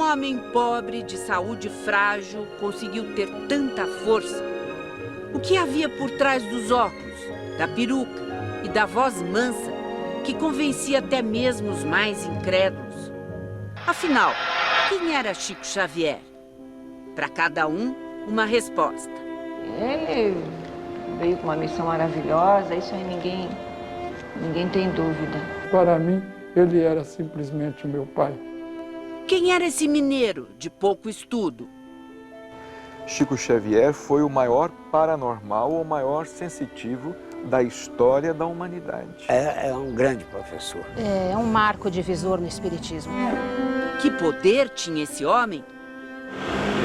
homem pobre, de saúde frágil, conseguiu ter tanta força? O que havia por trás dos óculos, da peruca e da voz mansa que convencia até mesmo os mais incrédulos? Afinal, quem era Chico Xavier? Para cada um, uma resposta. Ele veio com uma missão maravilhosa, isso aí ninguém tem dúvida. Para mim, ele era simplesmente o meu pai. Quem era esse mineiro de pouco estudo? Chico Xavier foi o maior paranormal ou maior sensitivo da história da humanidade. É um grande professor. É um marco divisor no espiritismo. Que poder tinha esse homem?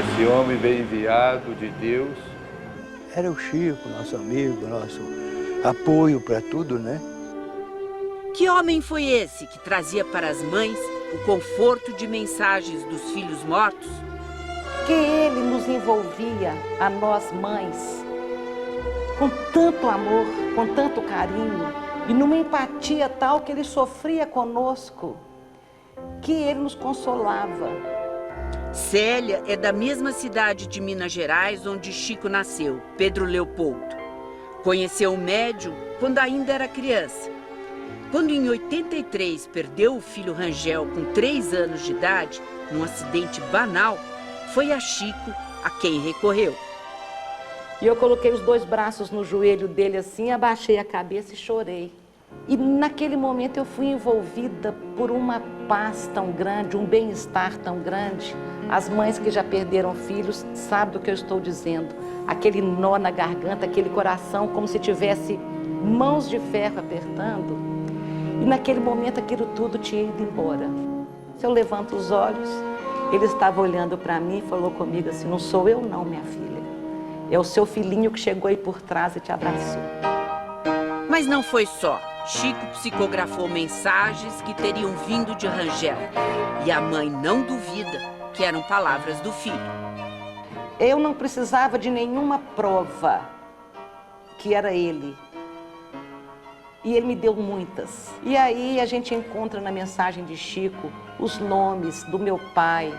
Esse homem veio enviado de Deus. Era o Chico, nosso amigo, nosso apoio para tudo, né? Que homem foi esse que trazia para as mães o conforto de mensagens dos filhos mortos? Que ele nos envolvia, a nós mães, com tanto amor, com tanto carinho, e numa empatia tal que ele sofria conosco, que ele nos consolava. Célia é da mesma cidade de Minas Gerais onde Chico nasceu, Pedro Leopoldo. Conheceu o médium quando ainda era criança. Quando em 83 perdeu o filho Rangel com 3 anos de idade, num acidente banal, foi a Chico a quem recorreu. E eu coloquei os 2 braços no joelho dele assim, abaixei a cabeça e chorei. E naquele momento eu fui envolvida por uma paz tão grande, um bem-estar tão grande. As mães que já perderam filhos sabem do que eu estou dizendo. Aquele nó na garganta, aquele coração como se tivesse mãos de ferro apertando. E naquele momento aquilo tudo tinha ido embora. Se eu levanto os olhos, ele estava olhando para mim e falou comigo assim: não sou eu não, minha filha. É o seu filhinho que chegou aí por trás e te abraçou. Mas não foi só. Chico psicografou mensagens que teriam vindo de Rangel. E a mãe não duvida que eram palavras do filho. Eu não precisava de nenhuma prova que era ele. E ele me deu muitas. E aí a gente encontra na mensagem de Chico os nomes do meu pai,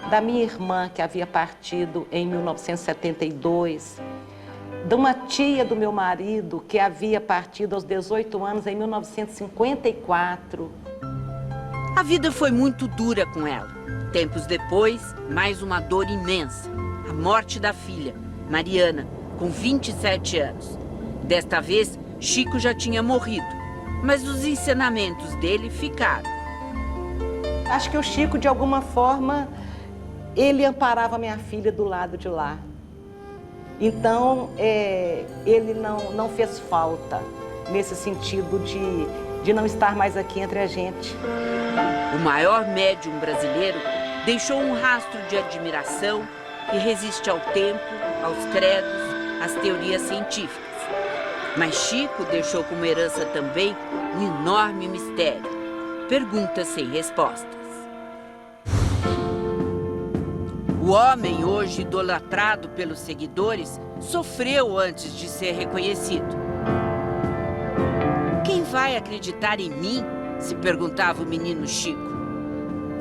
da minha irmã que havia partido em 1972, de uma tia do meu marido que havia partido aos 18 anos em 1954. A vida foi muito dura com ela. Tempos depois, mais uma dor imensa. A morte da filha, Mariana, com 27 anos. Desta vez, Chico já tinha morrido, mas os ensinamentos dele ficaram. Acho que o Chico, de alguma forma, ele amparava minha filha do lado de lá. Então, ele não fez falta nesse sentido de não estar mais aqui entre a gente. O maior médium brasileiro deixou um rastro de admiração que resiste ao tempo, aos credos, às teorias científicas. Mas Chico deixou como herança também um enorme mistério. Perguntas sem respostas. O homem, hoje idolatrado pelos seguidores, sofreu antes de ser reconhecido. Quem vai acreditar em mim? Se perguntava o menino Chico.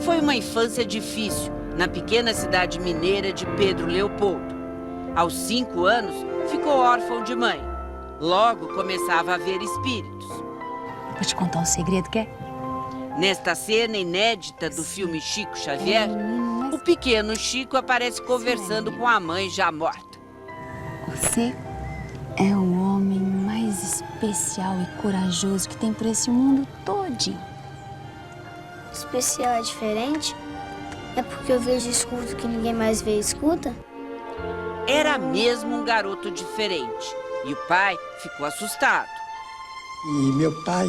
Foi uma infância difícil na pequena cidade mineira de Pedro Leopoldo. Aos 5 anos, ficou órfão de mãe. Logo começava a ver espíritos. Vou te contar um segredo, quer? Nesta cena inédita do filme Chico Xavier, o pequeno Chico aparece conversando com a mãe já morta. Você é o homem mais especial e corajoso que tem por esse mundo todinho. Especial é diferente? É porque eu vejo e escuto que ninguém mais vê e escuta? Era mesmo um garoto diferente. E o pai ficou assustado. E meu pai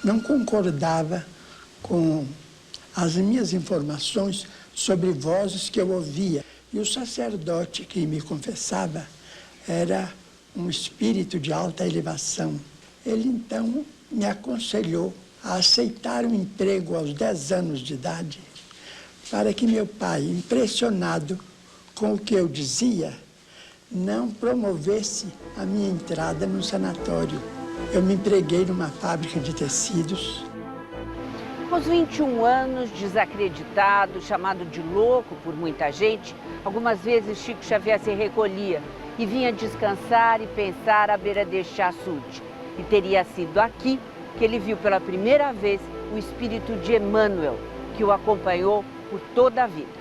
não concordava com as minhas informações sobre vozes que eu ouvia. E o sacerdote que me confessava era um espírito de alta elevação. Ele, então, me aconselhou a aceitar um emprego aos 10 anos de idade, para que meu pai, impressionado com o que eu dizia, não promovesse a minha entrada no sanatório. Eu me empreguei numa fábrica de tecidos. Aos 21 anos, desacreditado, chamado de louco por muita gente, algumas vezes Chico Xavier se recolhia e vinha descansar e pensar à beira deste açude. E teria sido aqui que ele viu pela primeira vez o espírito de Emmanuel, que o acompanhou por toda a vida.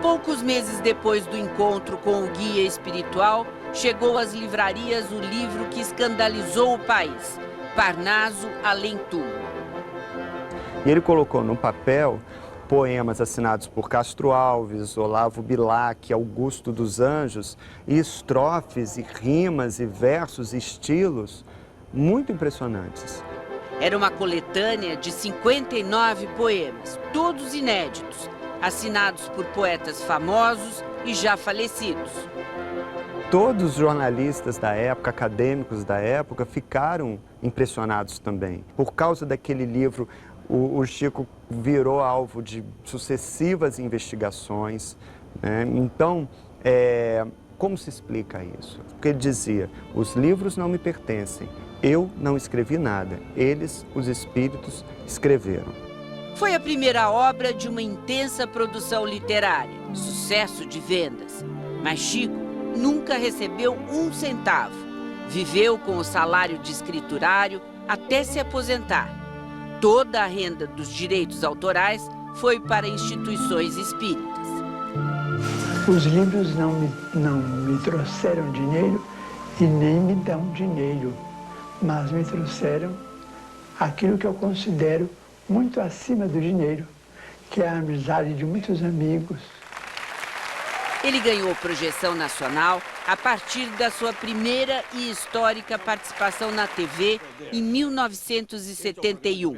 Poucos meses depois do encontro com o guia espiritual, chegou às livrarias o livro que escandalizou o país, Parnaso Além Túmulo. E ele colocou no papel poemas assinados por Castro Alves, Olavo Bilac, Augusto dos Anjos, e estrofes, e rimas, e versos, e estilos muito impressionantes. Era uma coletânea de 59 poemas, todos inéditos, assinados por poetas famosos e já falecidos. Todos os jornalistas da época, acadêmicos da época, ficaram impressionados também. Por causa daquele livro, o Chico virou alvo de sucessivas investigações, né? Então, como se explica isso? Porque ele dizia, os livros não me pertencem, eu não escrevi nada, eles, os espíritos, escreveram. Foi a primeira obra de uma intensa produção literária, sucesso de vendas. Mas Chico nunca recebeu um centavo. Viveu com o salário de escriturário até se aposentar. Toda a renda dos direitos autorais foi para instituições espíritas. Os livros não me trouxeram dinheiro e nem me dão dinheiro, mas me trouxeram aquilo que eu considero muito acima do dinheiro, que é a amizade de muitos amigos. Ele ganhou projeção nacional a partir da sua primeira e histórica participação na TV em 1971.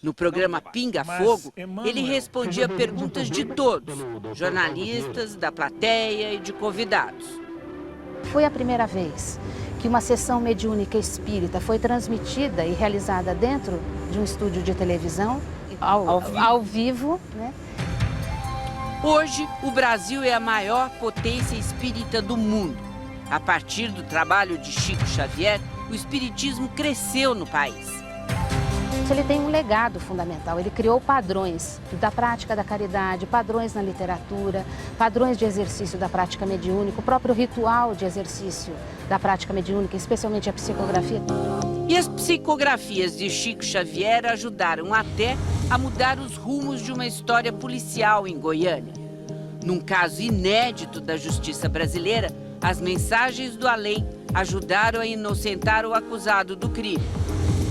No programa Pinga Fogo, ele respondia perguntas de todos, jornalistas, da plateia e de convidados. Foi a primeira vez que uma sessão mediúnica espírita foi transmitida e realizada dentro de um estúdio de televisão, ao vivo, né? Hoje, o Brasil é a maior potência espírita do mundo. A partir do trabalho de Chico Xavier, o espiritismo cresceu no país. Ele tem um legado fundamental, ele criou padrões da prática da caridade, padrões na literatura, padrões de exercício da prática mediúnica, o próprio ritual de exercício da prática mediúnica, especialmente a psicografia. E as psicografias de Chico Xavier ajudaram até a mudar os rumos de uma história policial em Goiânia. Num caso inédito da justiça brasileira, as mensagens do além ajudaram a inocentar o acusado do crime.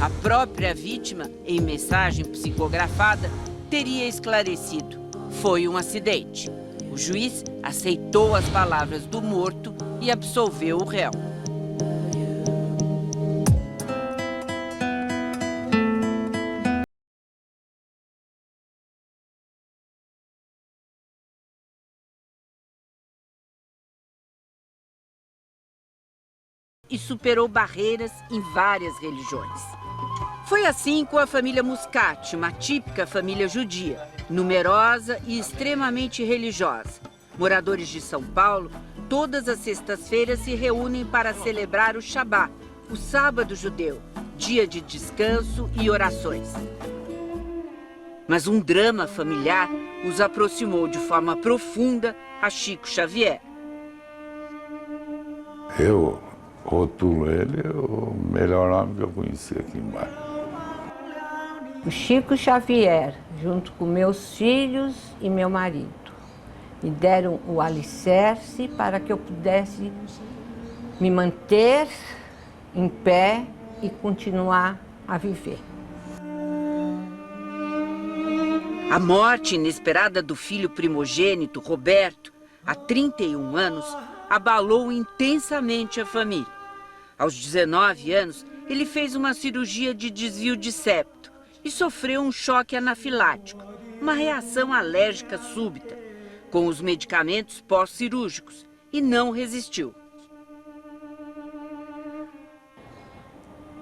A própria vítima, em mensagem psicografada, teria esclarecido: foi um acidente. O juiz aceitou as palavras do morto e absolveu o réu. E superou barreiras em várias religiões. Foi assim com a família Muscati, uma típica família judia, numerosa e extremamente religiosa. Moradores de São Paulo, todas as sextas-feiras se reúnem para celebrar o Shabat, o sábado judeu, dia de descanso e orações. Mas um drama familiar os aproximou de forma profunda a Chico Xavier. Eu rotulo ele o melhor nome que eu conheci aqui embaixo. O Chico Xavier, junto com meus filhos e meu marido, me deram o alicerce para que eu pudesse me manter em pé e continuar a viver. A morte inesperada do filho primogênito, Roberto, há 31 anos, abalou intensamente a família. Aos 19 anos, ele fez uma cirurgia de desvio de septo e sofreu um choque anafilático, uma reação alérgica súbita, com os medicamentos pós-cirúrgicos, e não resistiu.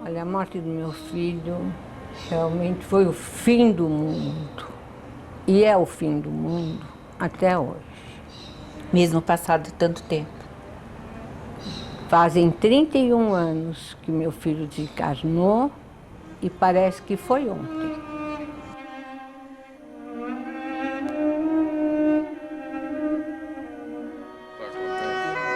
Olha, a morte do meu filho realmente foi o fim do mundo. E é o fim do mundo até hoje. Mesmo passado tanto tempo. Fazem 31 anos que meu filho desencarnou e parece que foi ontem.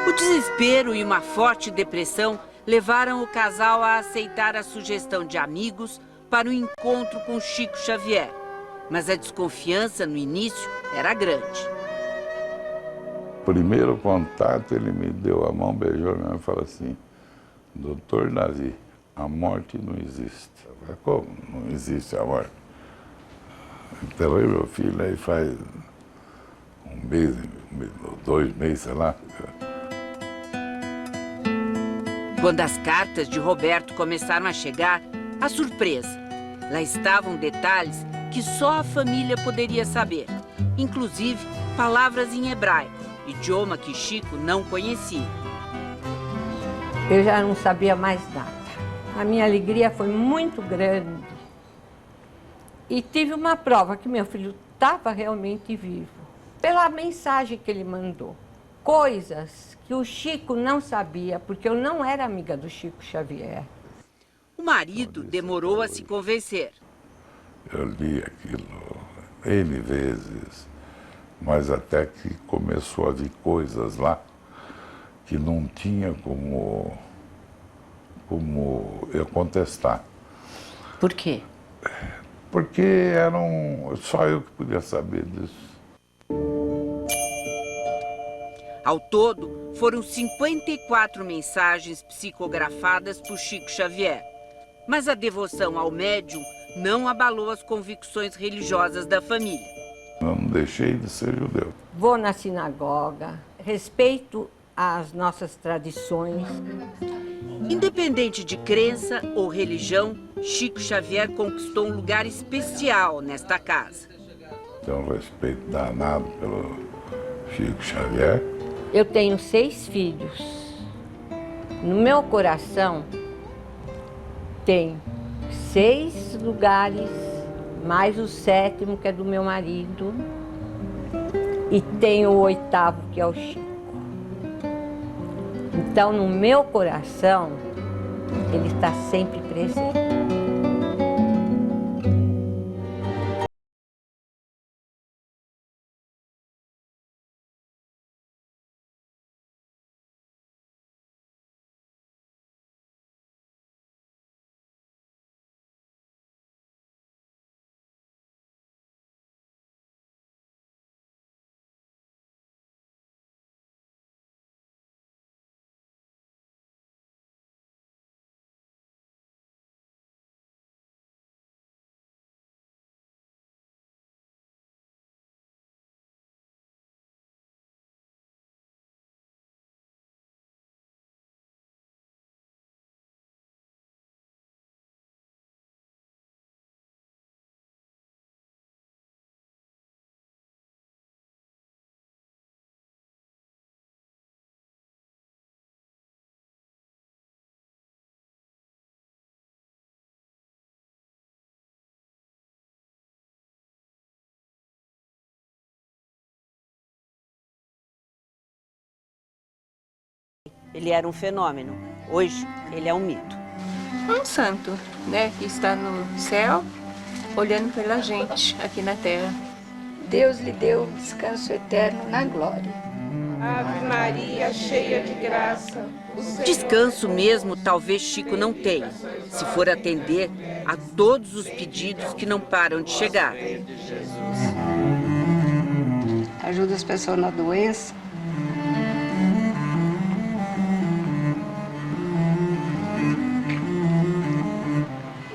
O desespero e uma forte depressão levaram o casal a aceitar a sugestão de amigos para o encontro com Chico Xavier. Mas a desconfiança no início era grande. Primeiro contato, ele me deu a mão, beijou a minha mão e falou assim: Doutor Davi, a morte não existe. Eu falei: como não existe a morte? Enterrei meu filho aí faz um mês, 2 meses, sei lá. Quando as cartas de Roberto começaram a chegar, a surpresa. Lá estavam detalhes que só a família poderia saber, inclusive palavras em hebraico, idioma que Chico não conhecia. Eu já não sabia mais nada. A minha alegria foi muito grande. E tive uma prova que meu filho estava realmente vivo, pela mensagem que ele mandou. Coisas que o Chico não sabia, porque eu não era amiga do Chico Xavier. O marido demorou a se convencer. Eu li aquilo N vezes, mas até que começou a vir coisas lá que não tinha como eu contestar. Por quê? Porque só eu que podia saber disso. Ao todo, foram 54 mensagens psicografadas por Chico Xavier. Mas a devoção ao médium não abalou as convicções religiosas da família. Eu não deixei de ser judeu. Vou na sinagoga, respeito as nossas tradições. Independente de crença ou religião, Chico Xavier conquistou um lugar especial nesta casa. Tenho um respeito danado pelo Chico Xavier. Eu tenho 6 filhos. No meu coração tem 6 lugares, mais o 7º, que é do meu marido, e tem o 8º, que é o Chico. Então, no meu coração, ele está sempre presente. Ele era um fenômeno. Hoje, ele é um mito. Um santo, né, que está no céu, olhando pela gente aqui na terra. Deus lhe deu descanso eterno na glória. Ave Maria, cheia de graça. Descanso mesmo talvez Chico não tenha, se for atender a todos os pedidos que não param de chegar. Ajuda as pessoas na doença.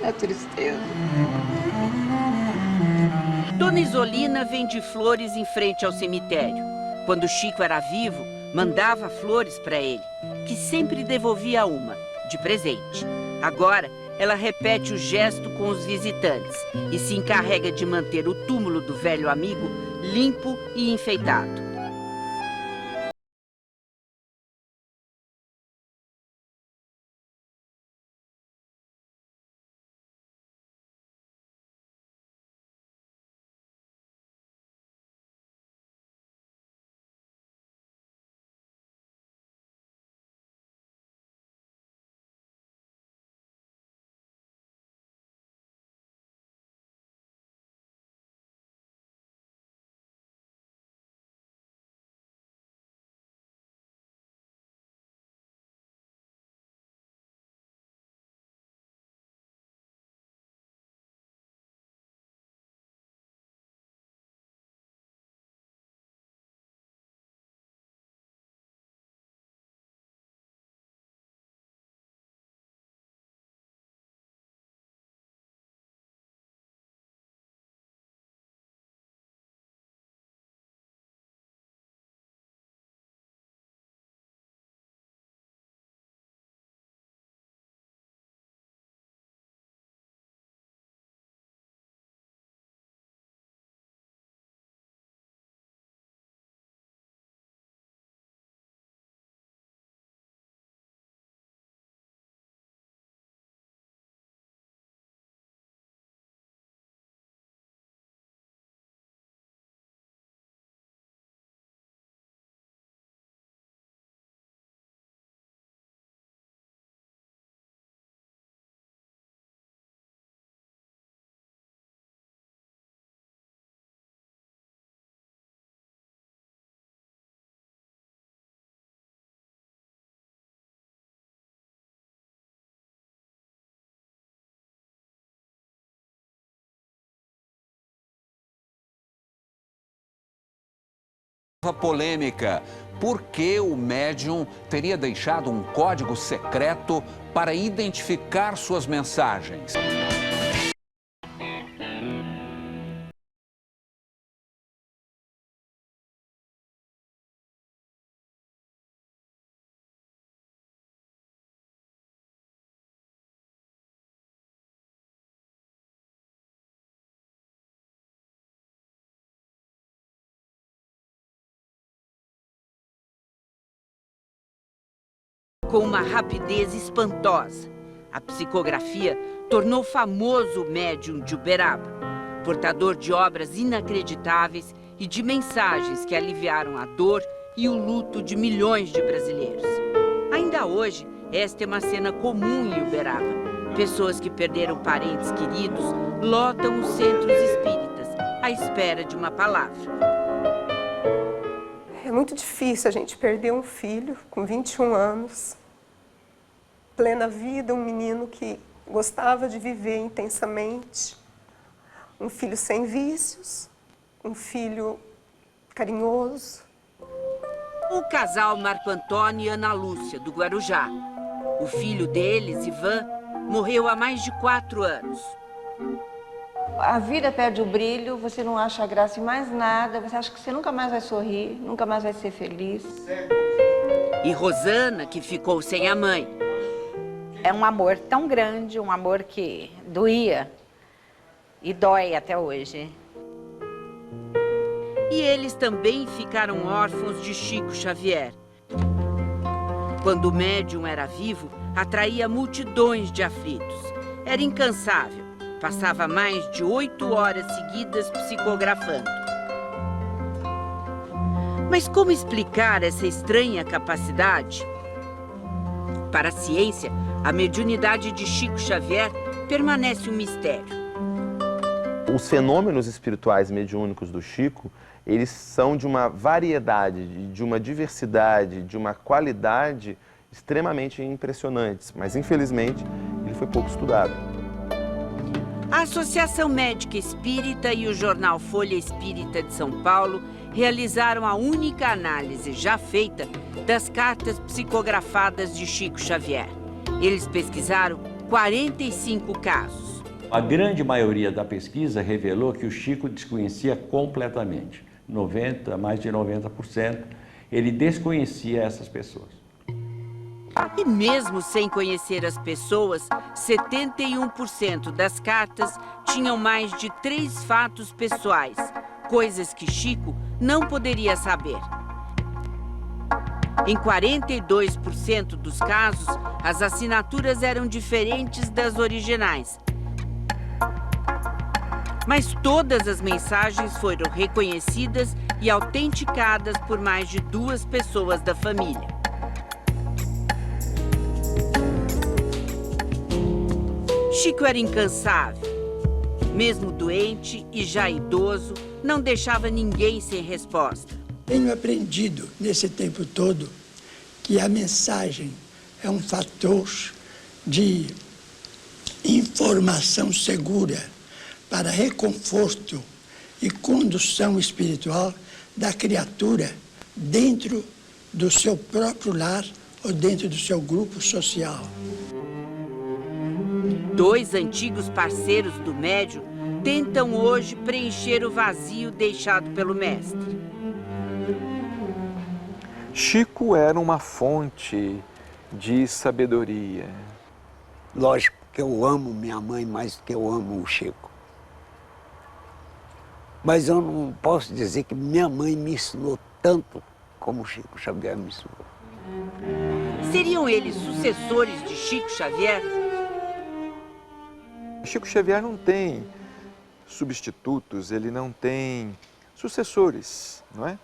Na tristeza. Dona Isolina vende flores em frente ao cemitério. Quando Chico era vivo, mandava flores para ele, que sempre devolvia uma, de presente. Agora, ela repete o gesto com os visitantes e se encarrega de manter o túmulo do velho amigo limpo e enfeitado. Polêmica. Por que o médium teria deixado um código secreto para identificar suas mensagens? Com uma rapidez espantosa, a psicografia tornou famoso o médium de Uberaba, portador de obras inacreditáveis e de mensagens que aliviaram a dor e o luto de milhões de brasileiros. Ainda hoje, esta é uma cena comum em Uberaba. Pessoas que perderam parentes queridos lotam os centros espíritas à espera de uma palavra. É muito difícil a gente perder um filho com 21 anos, plena vida, um menino que gostava de viver intensamente, um filho sem vícios, um filho carinhoso. O casal Marco Antônio e Ana Lúcia, do Guarujá. O filho deles, Ivan, morreu há mais de 4 anos. A vida perde o brilho, você não acha graça em mais nada, você acha que você nunca mais vai sorrir, nunca mais vai ser feliz. E Rosana, que ficou sem a mãe. É um amor tão grande, um amor que doía e dói até hoje. E eles também ficaram órfãos de Chico Xavier. Quando o médium era vivo, atraía multidões de aflitos. Era incansável, passava mais de 8 horas seguidas psicografando. Mas como explicar essa estranha capacidade? Para a ciência, a mediunidade de Chico Xavier permanece um mistério. Os fenômenos espirituais mediúnicos do Chico, eles são de uma variedade, de uma diversidade, de uma qualidade extremamente impressionantes, mas infelizmente ele foi pouco estudado. A Associação Médica Espírita e o jornal Folha Espírita de São Paulo realizaram a única análise já feita das cartas psicografadas de Chico Xavier. Eles pesquisaram 45 casos. A grande maioria da pesquisa revelou que o Chico desconhecia completamente. Mais de 90%, ele desconhecia essas pessoas. E mesmo sem conhecer as pessoas, 71% das cartas tinham mais de 3 fatos pessoais, coisas que Chico não poderia saber. Em 42% dos casos, as assinaturas eram diferentes das originais. Mas todas as mensagens foram reconhecidas e autenticadas por mais de 2 pessoas da família. Chico era incansável. Mesmo doente e já idoso, não deixava ninguém sem resposta. Tenho aprendido nesse tempo todo que a mensagem é um fator de informação segura para reconforto e condução espiritual da criatura dentro do seu próprio lar ou dentro do seu grupo social. 2 antigos parceiros do médium tentam hoje preencher o vazio deixado pelo mestre. Chico era uma fonte de sabedoria. Lógico que eu amo minha mãe mais do que eu amo o Chico. Mas eu não posso dizer que minha mãe me ensinou tanto como o Chico Xavier me ensinou. Seriam eles sucessores de Chico Xavier? Chico Xavier não tem substitutos, ele não tem sucessores, não é?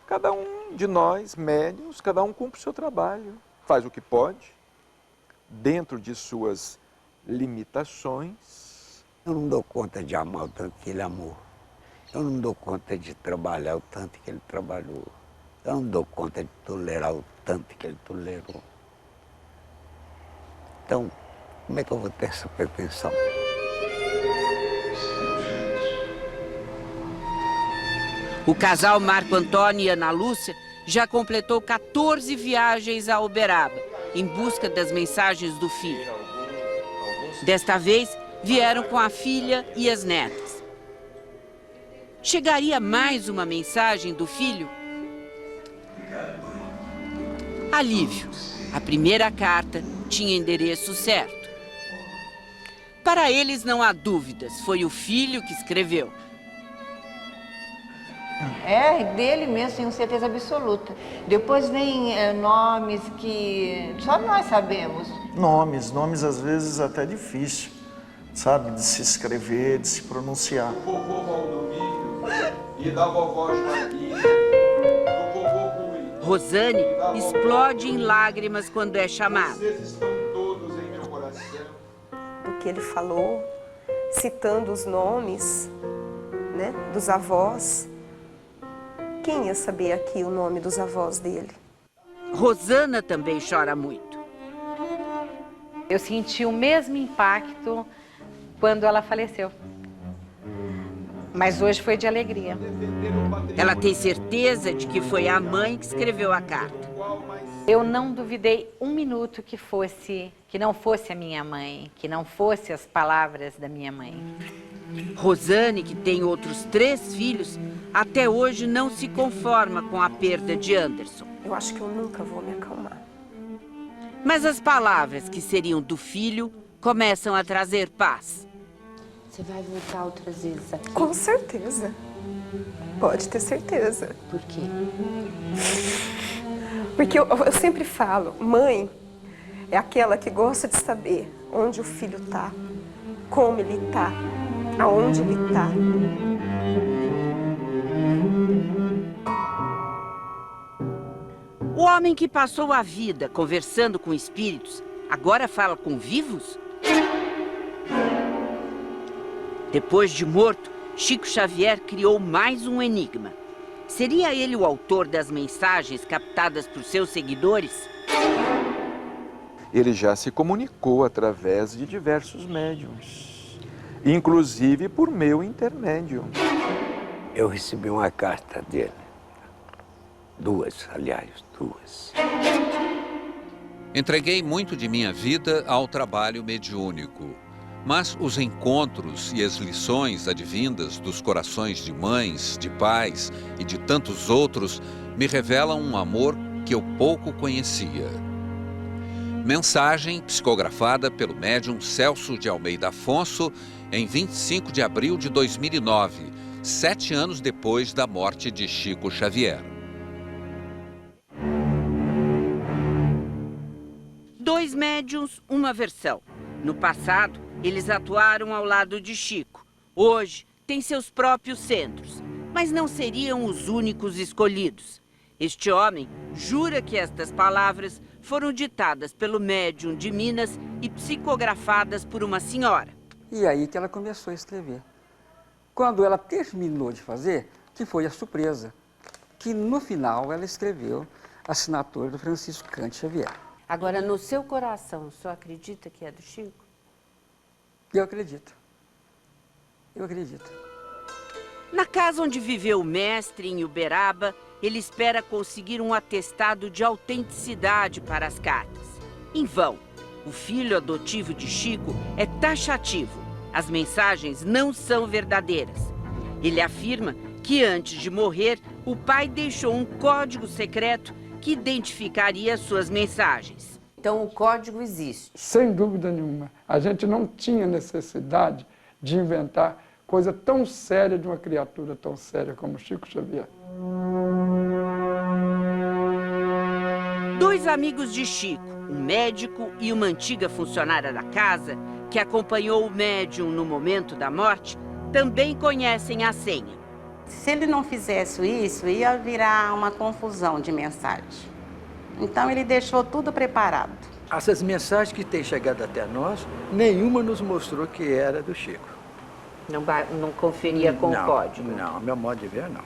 Cada um de nós, médiuns, cada um cumpre o seu trabalho, faz o que pode, dentro de suas limitações. Eu não dou conta de amar o tanto que ele amou. Eu não dou conta de trabalhar o tanto que ele trabalhou. Eu não dou conta de tolerar o tanto que ele tolerou. Então, como é que eu vou ter essa pretensão? O casal Marco Antônio e Ana Lúcia já completou 14 viagens a Uberaba, em busca das mensagens do filho. Desta vez, vieram com a filha e as netas. Chegaria mais uma mensagem do filho? Alívio. A primeira carta tinha endereço certo. Para eles não há dúvidas, foi o filho que escreveu. É dele mesmo, tenho certeza absoluta. Depois vem nomes que só nós sabemos. Nomes às vezes até difícil, sabe? De se escrever, de se pronunciar. Do vovô Valdomiro e da vovó Joaquina, do vovô Rui. Rosane explode em lágrimas quando é chamada. Vocês estão todos em meu coração. Do que ele falou, citando os nomes, né, dos avós. Quem ia saber aqui o nome dos avós dele? Rosana também chora muito. Eu senti o mesmo impacto quando ela faleceu. Mas hoje foi de alegria. Ela tem certeza de que foi a mãe que escreveu a carta. Eu não duvidei um minuto que não fosse a minha mãe, que não fosse as palavras da minha mãe. Rosane, que tem outros 3 filhos, até hoje não se conforma com a perda de Anderson. Eu acho que eu nunca vou me acalmar. Mas as palavras que seriam do filho começam a trazer paz. Você vai voltar outras vezes aqui? Com certeza. Pode ter certeza. Por quê? Porque eu sempre falo, mãe é aquela que gosta de saber onde o filho está, como ele está, aonde ele está. O homem que passou a vida conversando com espíritos, agora fala com vivos? Depois de morto, Chico Xavier criou mais um enigma. Seria ele o autor das mensagens captadas por seus seguidores? Ele já se comunicou através de diversos médiuns, inclusive por meu intermédio. Eu recebi uma carta dele. 2, aliás, 2. Entreguei muito de minha vida ao trabalho mediúnico, mas os encontros e as lições advindas dos corações de mães, de pais e de tantos outros me revelam um amor que eu pouco conhecia. Mensagem psicografada pelo médium Celso de Almeida Afonso em 25 de abril de 2009, 7 anos depois da morte de Chico Xavier. 2 médiuns, uma versão. No passado, eles atuaram ao lado de Chico. Hoje, têm seus próprios centros, mas não seriam os únicos escolhidos. Este homem jura que estas palavras foram ditadas pelo médium de Minas e psicografadas por uma senhora. E aí que ela começou a escrever. Quando ela terminou de fazer, que foi a surpresa, que no final ela escreveu a assinatura do Francisco Cândido Xavier. Agora, no seu coração, o senhor acredita que é do Chico? Eu acredito. Eu acredito. Na casa onde viveu o mestre, em Uberaba, ele espera conseguir um atestado de autenticidade para as cartas. Em vão. O filho adotivo de Chico é taxativo. As mensagens não são verdadeiras. Ele afirma que antes de morrer, o pai deixou um código secreto que identificaria suas mensagens. Então o código existe? Sem dúvida nenhuma. A gente não tinha necessidade de inventar coisa tão séria de uma criatura tão séria como Chico Xavier. 2 amigos de Chico, um médico e uma antiga funcionária da casa, que acompanhou o médium no momento da morte, também conhecem a senha. Se ele não fizesse isso, ia virar uma confusão de mensagem. Então ele deixou tudo preparado. Essas mensagens que têm chegado até nós, nenhuma nos mostrou que era do Chico. Não conferia com o código? Não, meu modo de ver, não.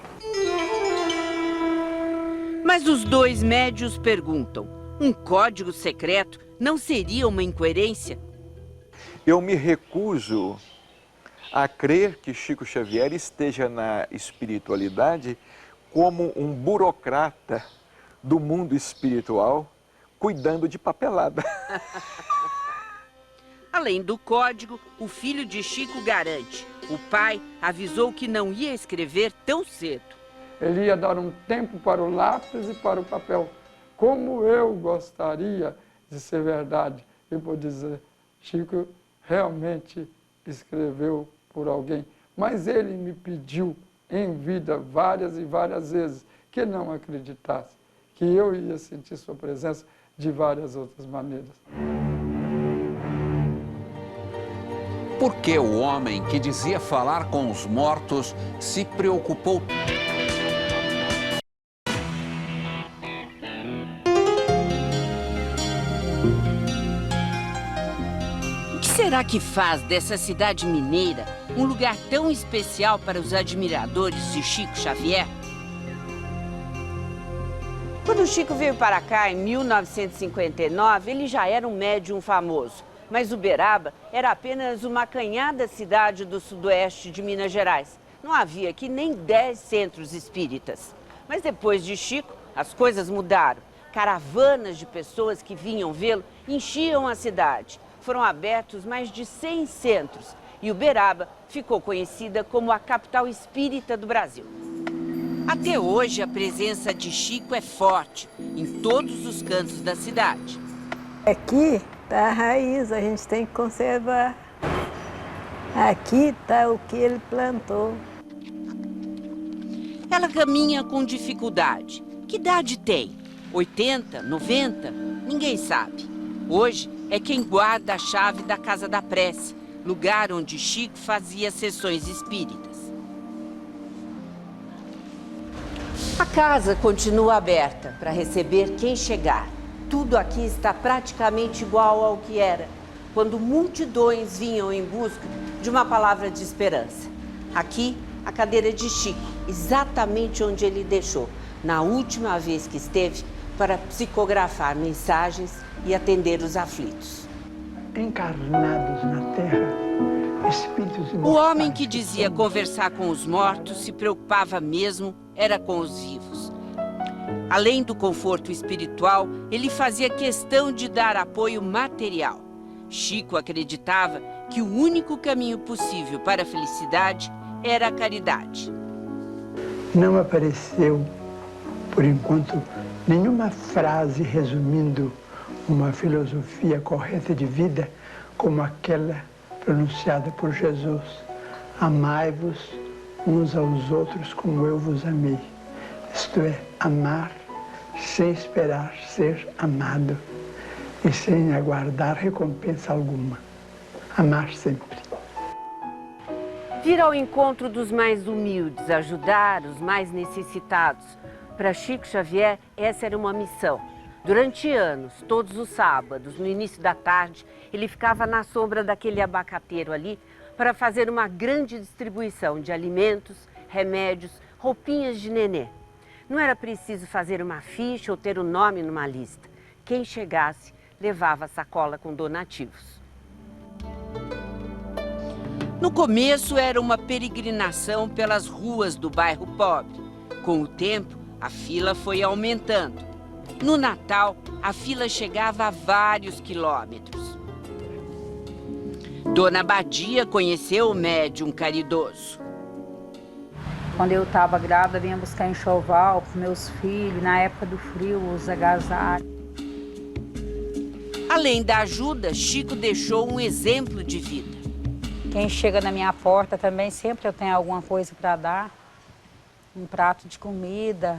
Mas os 2 médios perguntam, um código secreto não seria uma incoerência? Eu me recuso a crer que Chico Xavier esteja na espiritualidade como um burocrata do mundo espiritual, cuidando de papelada. Além do código, o filho de Chico garante: o pai avisou que não ia escrever tão cedo. Ele ia dar um tempo para o lápis e para o papel. Como eu gostaria de ser verdade e por dizer, Chico realmente escreveu por alguém. Mas ele me pediu em vida várias e várias vezes que não acreditasse, que eu ia sentir sua presença de várias outras maneiras. Por que o homem que dizia falar com os mortos se preocupou? O que será que faz dessa cidade mineira um lugar tão especial para os admiradores de Chico Xavier? Quando Chico veio para cá em 1959, ele já era um médium famoso. Mas Uberaba era apenas uma acanhada cidade do sudoeste de Minas Gerais. Não havia aqui nem 10 centros espíritas. Mas depois de Chico, as coisas mudaram. Caravanas de pessoas que vinham vê-lo enchiam a cidade. Foram abertos mais de 100 centros e Uberaba ficou conhecida como a capital espírita do Brasil. Até hoje, a presença de Chico é forte em todos os cantos da cidade. Aqui está a raiz, a gente tem que conservar. Aqui está o que ele plantou. Ela caminha com dificuldade. Que idade tem? 80, 90? Ninguém sabe. Hoje é quem guarda a chave da Casa da Prece, lugar onde Chico fazia sessões espíritas. A casa continua aberta para receber quem chegar. Tudo aqui está praticamente igual ao que era, quando multidões vinham em busca de uma palavra de esperança. Aqui, a cadeira de Chico, exatamente onde ele deixou, na última vez que esteve, para psicografar mensagens e atender os aflitos. Encarnados na terra, espíritos imortais. O homem que dizia conversar com os mortos se preocupava mesmo era com os vivos. Além do conforto espiritual, ele fazia questão de dar apoio material. Chico acreditava que o único caminho possível para a felicidade era a caridade. Não apareceu, por enquanto, nenhuma frase resumindo uma filosofia correta de vida como aquela pronunciada por Jesus. Amai-vos uns aos outros como eu vos amei. Isto é, amar sem esperar ser amado e sem aguardar recompensa alguma. Amar sempre. Ir ao encontro dos mais humildes, ajudar os mais necessitados. Para Chico Xavier, essa era uma missão. Durante anos, todos os sábados, no início da tarde, ele ficava na sombra daquele abacateiro ali para fazer uma grande distribuição de alimentos, remédios, roupinhas de nenê. Não era preciso fazer uma ficha ou ter o nome numa lista. Quem chegasse, levava a sacola com donativos. No começo, era uma peregrinação pelas ruas do bairro pobre. Com o tempo, a fila foi aumentando. No Natal, a fila chegava a vários quilômetros. Dona Badia conheceu o médium caridoso. Quando eu estava grávida, vinha buscar enxoval para os meus filhos, na época do frio, os agasalhos. Além da ajuda, Chico deixou um exemplo de vida. Quem chega na minha porta também, sempre eu tenho alguma coisa para dar. Um prato de comida,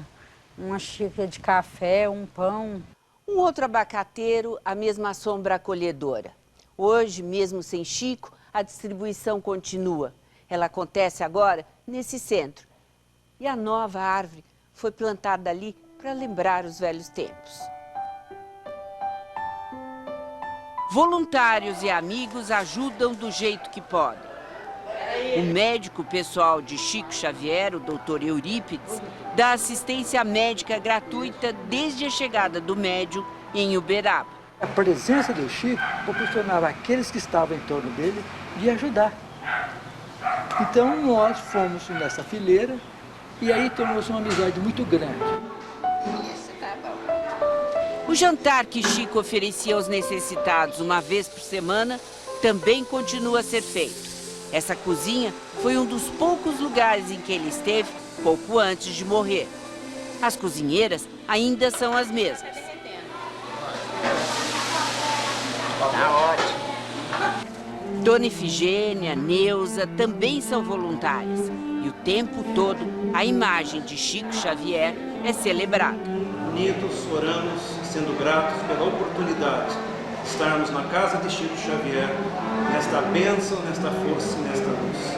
uma xícara de café, um pão. Um outro abacateiro, a mesma sombra acolhedora. Hoje, mesmo sem Chico, a distribuição continua. Ela acontece agora nesse centro. E a nova árvore foi plantada ali para lembrar os velhos tempos. Voluntários e amigos ajudam do jeito que podem. O médico pessoal de Chico Xavier, o Dr. Eurípides, dá assistência médica gratuita desde a chegada do médium em Uberaba. A presença do Chico proporcionava àqueles que estavam em torno dele de ajudar. Então nós fomos nessa fileira e aí tornou-se uma amizade muito grande. O jantar que Chico oferecia aos necessitados uma vez por semana também continua a ser feito. Essa cozinha foi um dos poucos lugares em que ele esteve pouco antes de morrer. As cozinheiras ainda são as mesmas. Tá ótimo. Dona Efigênia, Neuza também são voluntárias. E o tempo todo a imagem de Chico Xavier é celebrada. Unidos, oramos, sendo gratos pela oportunidade de estarmos na casa de Chico Xavier, nesta bênção, nesta força e nesta luz.